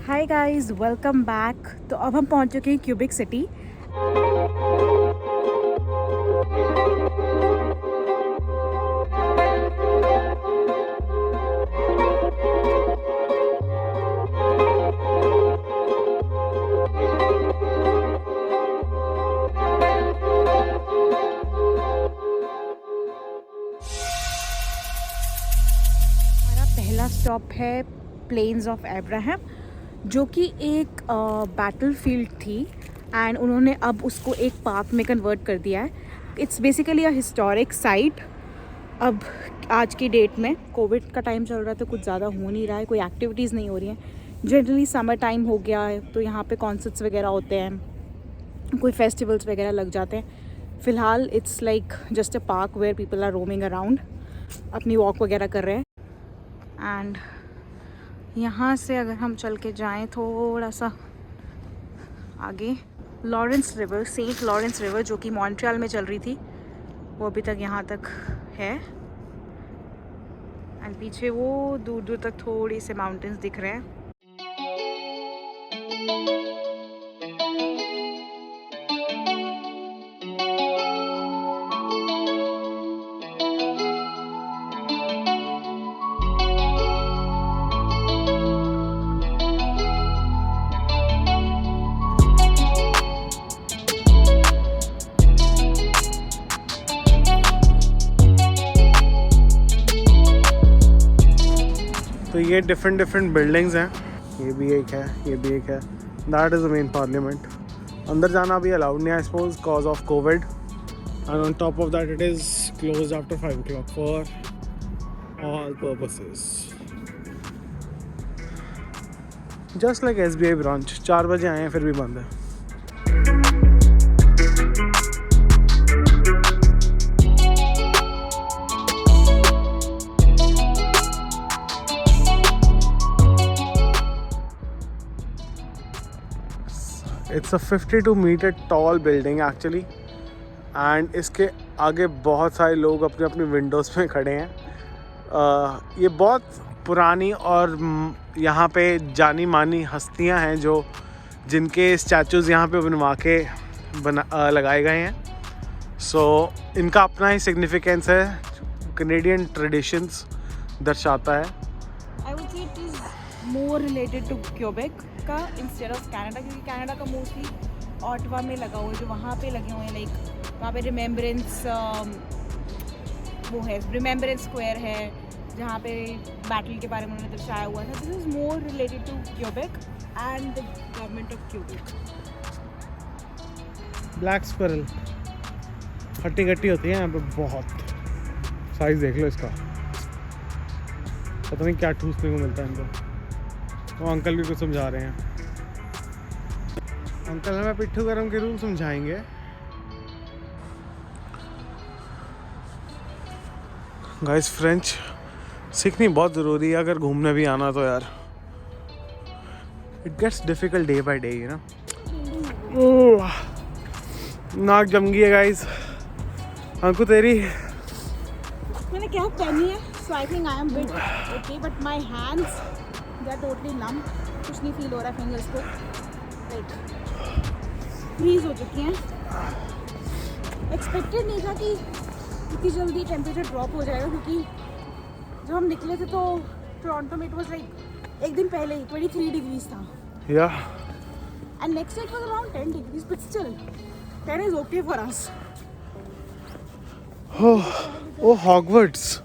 Hi guys, welcome back. तो अब हम पहुंच चुके हैं क्यूबिक सिटी। हमारा पहला स्टॉप है प्लेन्स ऑफ अब्राहम, जो कि एक बैटल फील्ड थी एंड उन्होंने अब उसको एक पार्क में कन्वर्ट कर दिया है। It's basically a historic site. अब आज की डेट में कोविड का टाइम चल रहा है तो कुछ ज़्यादा हो नहीं रहा है, कोई एक्टिविटीज़ नहीं हो रही हैं। जनरली समर टाइम हो गया है तो यहाँ पे कॉन्सर्ट्स वगैरह होते हैं, कोई फेस्टिवल्स वगैरह लग जाते हैं। फ़िलहाल it's like just a park where people are roaming around, अपनी वॉक वगैरह कर रहे हैं। एंड यहाँ से अगर हम चल के जाएं थोड़ा सा आगे, Lawrence river, Saint Lawrence river, जो कि मॉन्ट्रियल में चल रही थी, वो अभी तक यहाँ तक है। एंड पीछे वो दूर दूर तक थोड़ी से माउंटेन्स दिख रहे हैं। तो ये डिफरेंट बिल्डिंग्स हैं, ये भी एक है, ये भी एक है। That is the main parliament. अंदर जाना भी अलाउड नहीं है, I suppose, cause of covid. And on top of that it is closed after 5 o'clock for all purposes. Just like SBI branch, 4 बजे आए हैं फिर भी बंद है। It's a 52 metre tall building actually, and इसके आगे बहुत सारे लोग अपने अपनी विंडोज़ में खड़े हैं। ये बहुत पुरानी और यहाँ पे जानी मानी हस्तियाँ हैं जो जिनके स्टैचूज़ यहाँ पे बनवा के लगाए गए हैं। सो इनका अपना ही सिग्निफिकेंस है, कैनेडियन ट्रेडिशंस दर्शाता है। I would say it is more related to Quebec का इंस्टेड ऑफ कनाडा, क्योंकि कनाडा का मोस्टली ऑटवा में लगा हुआ है, जो वहाँ पे लगे हुए हैं। लाइक वहाँ पे रिमेम्बरेंस वो है, रिमेम्बरेंस स्क्वायर है, जहाँ पे बैटल के बारे में उन्होंने दर्शाया हुआ था। This is more related to Quebec and the government of Quebec. Black squirrel खट्टी खट्टी होती है यहाँ पे बहुत। साइज देख लो इसका, पता नहीं क्या ठूसने को मिलता है इनको। तो अंकल भी कुछ समझा रहे हैं। अंकल हमें पिट्ठू गरम के रूल समझाएंगे। गाइस, फ्रेंच सीखनी बहुत ज़रूरी है अगर घूमने भी आना तो यार। It gets difficult day by day, you know. नाक जम गई है गाइस। अंकु तेरी मैंने क्या पहनी है, so I think I am bit okay, but my hands they are totally numb. कुछ नहीं फील हो रहा है फिंगर्स को, लाइक फ्रीज हो चुकी हैं। एक्सपेक्टेड नहीं था कि इतनी जल्दी टेम्परेचर ड्रॉप हो जाएगा, क्योंकि जब हम निकले थे तो टोरंटो में इट वाज लाइक एक दिन पहले ही 23 डिग्रीज था, yeah and next day it was around 10 degrees, but still 10 is okay for us. Oh Hogwarts.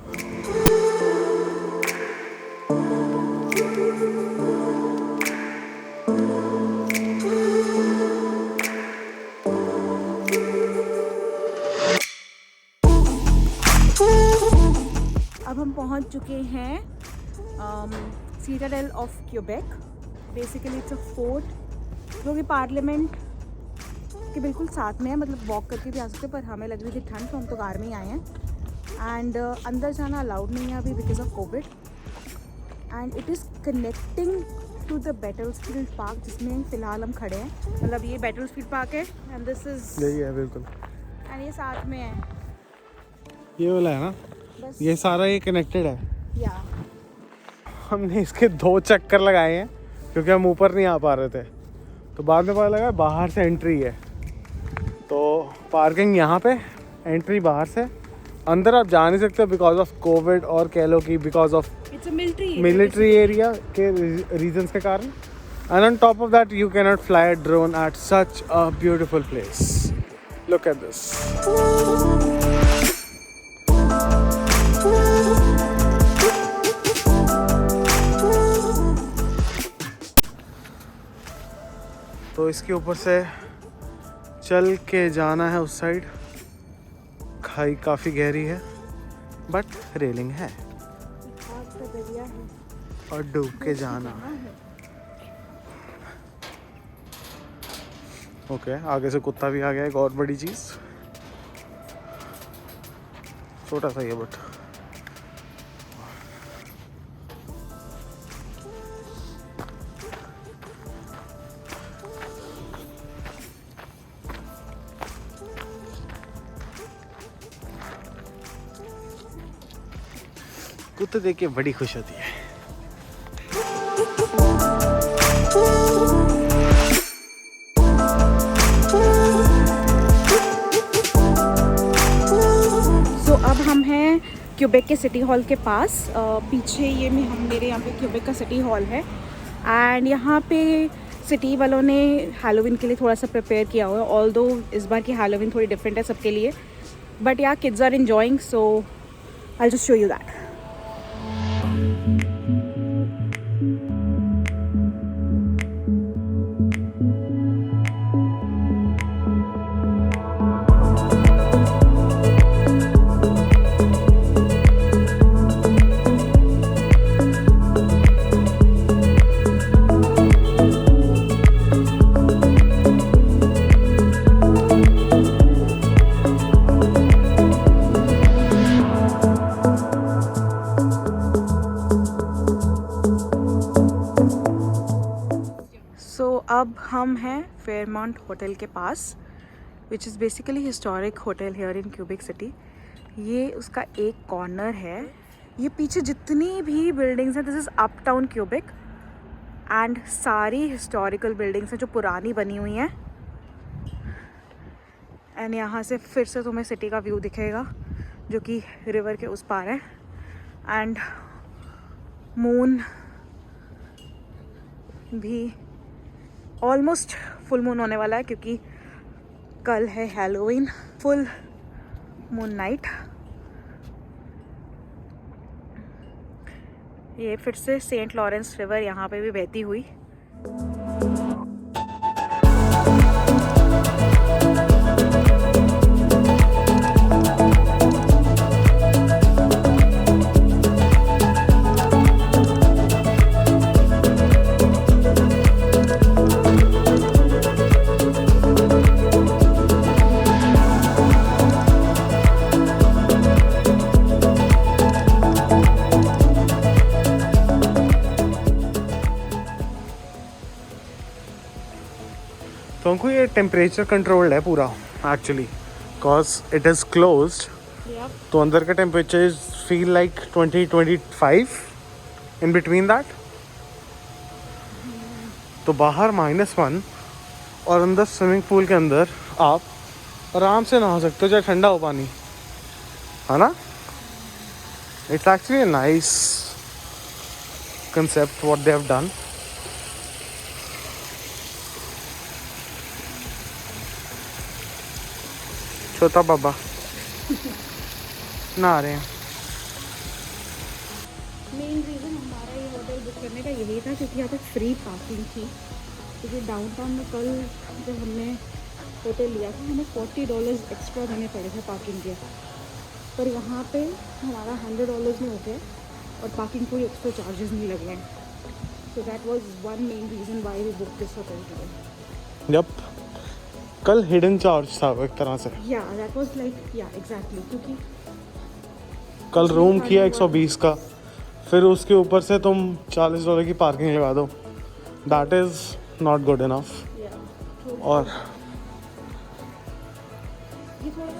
अब हम पहुंच चुके हैं citadel of Quebec. Basically it's a fort जो कि पार्लियामेंट के बिल्कुल साथ में है, मतलब वॉक करके भी आ सकते हैं, पर हमें लग रही थी ठंड तो हम तो कार में ही आए हैं। एंड अंदर जाना अलाउड नहीं है अभी because of covid. And it is connecting to the battlefield park, जिसमें फ़िलहाल हम खड़े हैं। मतलब ये बैटलफील्ड पार्क है एंड दिस इज़ यही है बिल्कुल, एंड ये साथ में है, ये वाला है ना, बस ये सारा ये कनेक्टेड है। या हमने इसके 2 चक्कर लगाए हैं क्योंकि हम ऊपर नहीं आ पा रहे थे। तो बाद में पता लगा बाहर से एंट्री है, तो पार्किंग यहाँ पे, एंट्री बाहर से, अंदर आप जा नहीं सकते बिकॉज ऑफ कोविड, और कह लो कि बिकॉज ऑफ मिलिट्री एरिया के रीजंस के कारण। And on top of that you can not fly a drone at such a beautiful place. Look at this. तो इसके ऊपर से चल के जाना है उस साइड। खाई काफ़ी गहरी है बट रेलिंग है, और डूब के जाना है। ओके, आगे से कुत्ता भी आ गया, एक और बड़ी चीज़। छोटा सा ही है बट कुत्ते देख के बड़ी खुश होती है। अब हम हैं क्यूबेक के सिटी हॉल के पास। पीछे ये मेरे यहाँ पे क्यूबेक का सिटी हॉल है, एंड यहाँ पे सिटी वालों ने हैलोवीन के लिए थोड़ा सा प्रिपेयर किया हुआ है। ऑल्दो इस बार की हैलोवीन थोड़ी डिफरेंट है सबके लिए, बट या kids are enjoying, so I just show you that. अब हम हैं फेयरमाउंट होटल के पास, which is basically historic hotel here in Quebec City. ये उसका एक कॉर्नर है। ये पीछे जितनी भी बिल्डिंग्स हैं, this is up town cubic, and सारी हिस्टोरिकल बिल्डिंग्स हैं जो पुरानी बनी हुई हैं। एंड यहाँ से फिर से तुम्हें सिटी का व्यू दिखेगा जो कि रिवर के उस पार है, एंड मून भी ऑलमोस्ट फुल मून होने वाला है क्योंकि कल है हैलोवीन, फुल मून नाइट। ये फिर से सेंट लॉरेंस रिवर यहाँ पे भी बहती हुई। तो हमको ये टेम्परेचर कंट्रोल्ड है पूरा actually, because it is closed. तो अंदर का temperature feel like 20-25 in between that. तो बाहर -1 और अंदर स्विमिंग पूल के अंदर आप आराम से नहा सकते हो, चाहे ठंडा हो पानी, है ना। It's actually a nice concept what they have done. छोटा बाबा नहा रहे हैं। मेन रीज़न हमारा ये होटल बुक करने का यही था क्योंकि यहाँ पे फ्री पार्किंग थी। क्योंकि डाउनटाउन में कल जब हमने होटल लिया था हमें $40 एक्स्ट्रा देने पड़े थे पार्किंग के, पर यहाँ पे हमारा $100 में हो गया और पार्किंग कोई एक्स्ट्रा चार्जेस नहीं लगे हैं। So that was one main reason why we book this hotel today. Yup, कल हिडन चार्ज था वो एक तरह से। Yeah that was like yeah exactly, क्योंकि कल रूम किया 120 का, फिर उसके ऊपर से तुम $40 की पार्किंग लगा दो। That is not good enough. और ये थोड़ा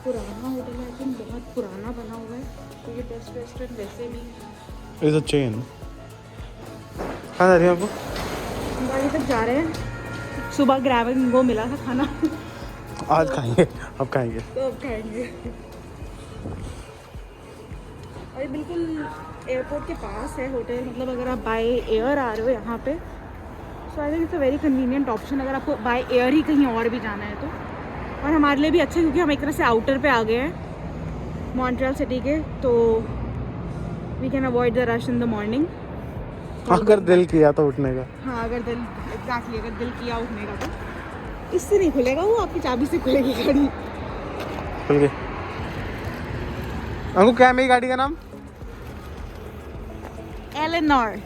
पुराना होटल है, आई थिंक बहुत पुराना बना हुआ है, तो ये बेस्ट रेस्टोरेंट वैसे भी इज़ अ चेन। कहाँ जा रही हैं आपको? गाड़ी तक जा रहे हैं। सुबह ग्रैब एंड गो मिला था खाना। आज खाएंगे, अब खाएंगे। तो अब खाएंगे। और ये बिल्कुल एयरपोर्ट के पास है होटल, मतलब अगर आप बाय एयर आ रहे हो यहाँ पे, so I think it's a very convenient option अगर आपको बाय एयर ही कहीं और भी जाना है तो। और हमारे लिए भी अच्छा क्योंकि हम एक तरह से आउटर पे आ गए हैं मॉन्ट्रियल सिटी के, तो we can avoid the rush in the morning. अगर दिल किया तो उठने का। हाँ, अगर दिल एग्जैक्टली अगर दिल किया उठने का तो इससे नहीं खुलेगा, वो आपकी चाबी से खुलेगी गाड़ी। खुल गई। अंकु क्या है मेरी गाड़ी का नाम? एलेनोर।